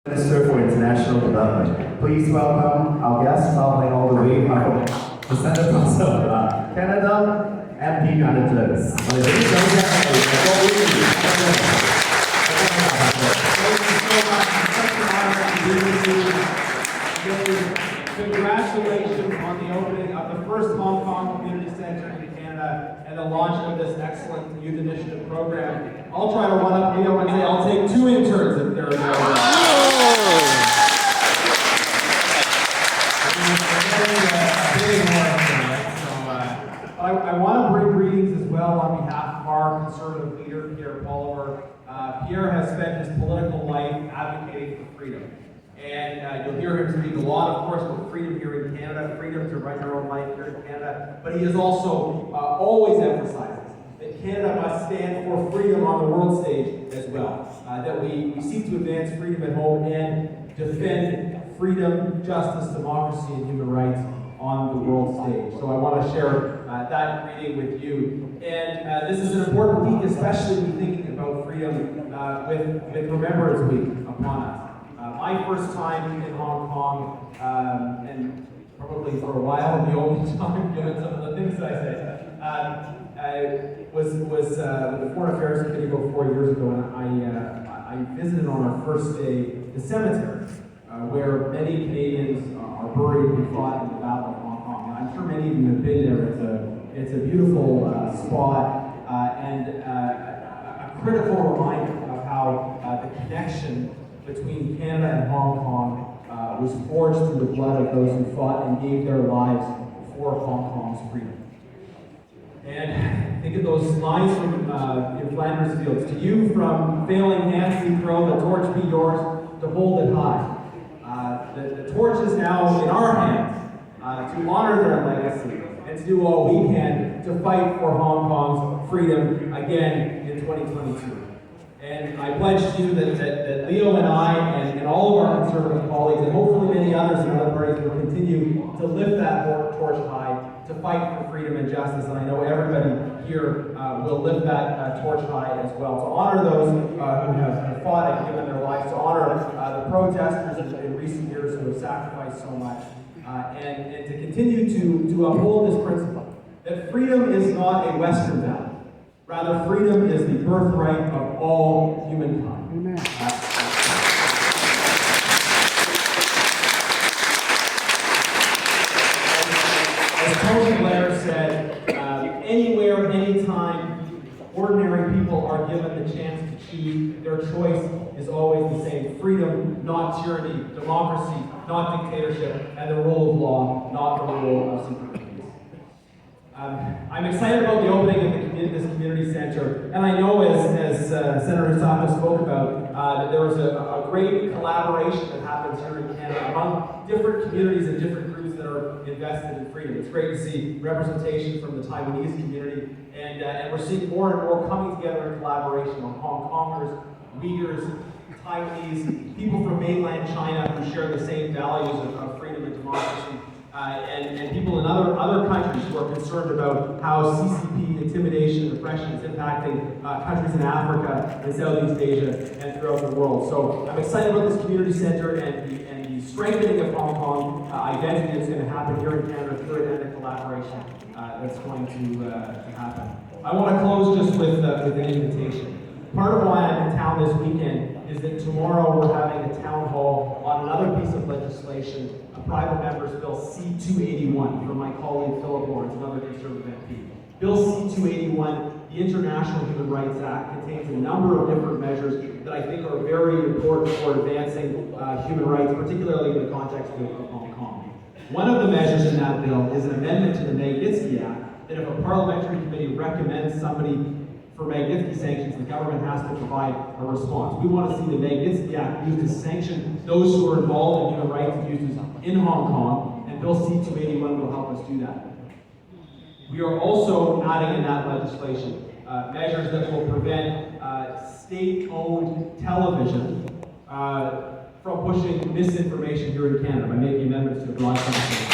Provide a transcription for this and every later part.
Minister for International Development. Please welcome our guest traveling all the way from the Centre Council of Canada, MP Garnett Genuis. Congratulations on the opening of the first Hong Kong Community Centre in Canada and the launch of this excellent youth initiative program. I'll try to run up Leo and say I'll take 2 interns if they're available. I want to bring greetings as well on behalf of our conservative leader, Pierre Poliver. Pierre has spent his political life advocating for freedom. And you'll hear him speak a lot, of course, about freedom here in Canada, freedom to run your own life here in Canada. But he is also always emphasizes that Canada must stand for freedom on the world stage as well. That we seek to advance freedom at home and defend freedom, justice, democracy, and human rights on the world stage. So I want to share that greeting with you. And this is an important week, especially when thinking about freedom with Remembrance Week upon us. My first time in Hong Kong, and probably for a while, the only time, given some of the things that I say, was with the Foreign Affairs Committee about 4 years ago, and I visited on our first day the cemetery, where many Canadians are buried who fought in the Battle of Hong Kong. And I'm sure many of you have been there. It's a beautiful spot and a critical reminder of how the connection between Canada and Hong Kong was forged through the blood of those who fought and gave their lives for Hong Kong's freedom. And think of those lines from in Flanders Fields. To you from failing hands we throw, the torch be yours to hold it high. The torch is now in our hands to honor their legacy and to do all we can to fight for Hong Kong's freedom again in 2022. And I pledge to you that Leo and I and all of our conservative colleagues, and hopefully many others in other parties, will continue to lift that torch high to fight for freedom and justice. And I know everybody here will lift that torch high as well, to honor those who have fought and given their lives, to honor the protesters in recent years who have sacrificed so much, and to continue to uphold this principle that freedom is not a Western value. Rather, freedom is the birthright of all humankind. Amen. As Tony Blair said, anywhere, anytime, ordinary people are given the chance to choose, their choice is always the same. Freedom, not tyranny. Democracy, not dictatorship. And the rule of law, not the rule of secret police. I'm excited about the opening of this community center, and I know as Senator Sato spoke about, that there was a great collaboration that happens here in Canada among different communities and different groups that are invested in freedom. It's great to see representation from the Taiwanese community, and we're seeing more and more coming together in collaboration on Hong Kongers, Uyghurs, Taiwanese, people from mainland China who share the same values of freedom and democracy. And people in other countries who are concerned about how CCP intimidation and oppression is impacting countries in Africa and Southeast Asia and throughout the world. So I'm excited about this community center and the strengthening of Hong Kong identity that's going to happen here in Canada through it and the collaboration that's going to happen. I want to close just with an invitation. Part of why I'm in town this weekend is that tomorrow we're having a town hall on another piece of legislation, a private member's bill C-281 from my colleague Philip Lawrence, another Conservative MP. Bill C-281, the International Human Rights Act, contains a number of different measures that I think are very important for advancing human rights, particularly in the context of Hong Kong. One of the measures in that bill is an amendment to the Magnitsky Act, that if a parliamentary committee recommends somebody for Magnitsky sanctions, the government has to provide a response. We want to see the Magnitsky Act used to sanction those who are involved in human rights abuses in Hong Kong, and Bill C-281 will help us do that. We are also adding in that legislation measures that will prevent state-owned television from pushing misinformation here in Canada by making amendments to the broadcasting.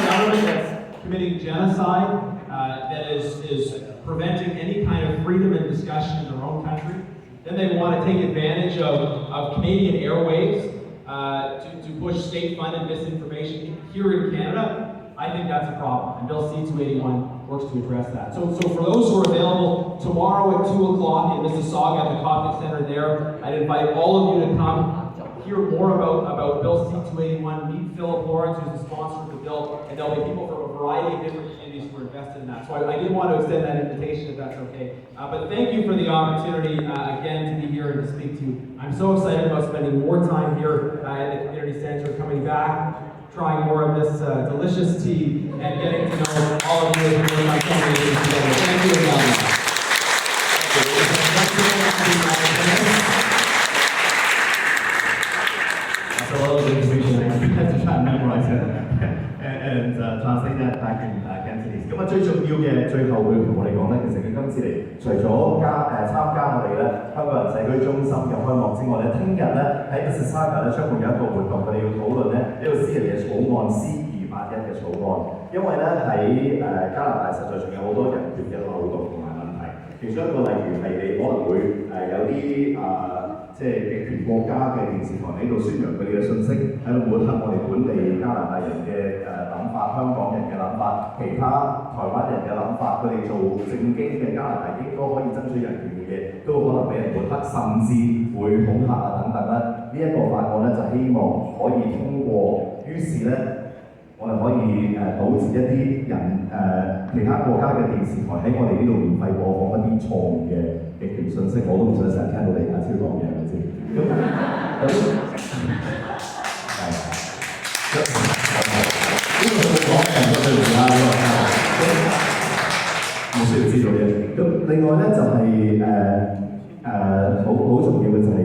Government that's committing genocide, that is preventing any kind of freedom and discussion in their own country. Then they want to take advantage of Canadian airwaves to push state-funded misinformation here in Canada. I think that's a problem, and Bill C-281 works to address that. So for those who are available, tomorrow at 2 o'clock in Mississauga at the Coptic Center there, I'd invite all of you to come, hear more about Bill C-281, meet Philip Lawrence, who's the sponsor of the bill, and there'll be people from a variety of different communities who are invested in that. So I did want to extend that invitation, if that's okay. But thank you for the opportunity, again, to be here and to speak to you. I'm so excited about spending more time here at the Community Center, coming back, trying more of this delicious tea, and getting to know all of you and my community together. Thank you again. That's a lot of information. I have to try and memorize it and translate that back in Cantonese. 咁最重要嘅最後會同我哋講咧，其實佢今次嚟除咗參加我哋咧香港人社區中心嘅開幕之外咧，聽日咧喺 Mississauga 咧將會有一個活動，佢哋要討論咧呢個私人嘅草案 C-281嘅草案，因為咧喺加拿大實在仲有好多人權嘅漏洞同埋問題，其中一個例如係你可能會有啲即係極權國家嘅電視台喺度宣揚佢哋嘅信息，喺度抹黑我哋本地加拿大人嘅諗法、香港人嘅諗法、其他台灣人嘅諗法，佢哋做正經嘅加拿大應該可以爭取人權嘅嘢，都可能俾人抹黑，甚至會恐嚇啊等等啦。呢一個法案咧就希望可以通過，於是咧我哋可以堵截一啲人其他國家嘅電視台喺我哋呢度免費播放一啲錯誤嘅極權信息，我都唔想成日聽到李家超講嘢係咪先？咁係呢個講嘅人都對唔啦，冇需要知道嘅。咁另外咧就係好重要嘅就係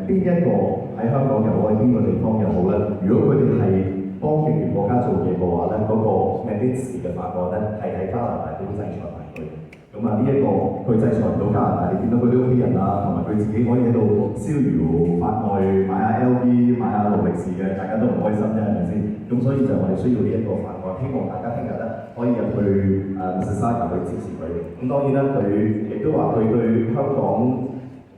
邊一個喺香港又好，喺邊個地方又好咧？如果佢哋係幫極權國家做嘢嘅話咧，嗰個 Magnitsky 嘅法案咧係喺加拿大都制裁埋佢。咁呢一個佢制裁唔到加拿大，你見到佢啲屋企人啊，同埋佢自己可以喺度逍遙法外，買下 LV、買下勞力士嘅，大家都唔開心啫，係咪先？咁所以就我哋需要呢一個法案，希望大家聽日咧可以入去Mississauga去支持佢。咁當然啦，佢亦都話佢對香港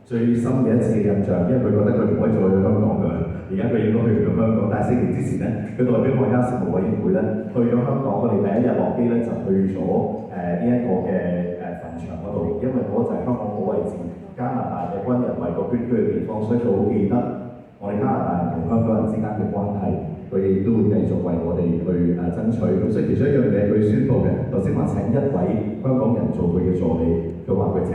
最深嘅一次嘅印象，因為佢覺得佢唔可以再去香港㗎。而家佢應該去唔到香港，但係4年之前咧，佢代表外交事務委員會咧去咗香港，我哋第一日落機咧就去咗呢一個嘅墳場嗰度，因為嗰個就係香港保衛戰加拿大嘅軍人為國捐軀嘅地方，所以佢好記得我哋加拿大人同香港人之間嘅關係，佢亦都會繼續為我哋去爭取。咁所以其中一樣嘢佢宣布嘅，頭先話請一位香港人做佢嘅助理，佢話佢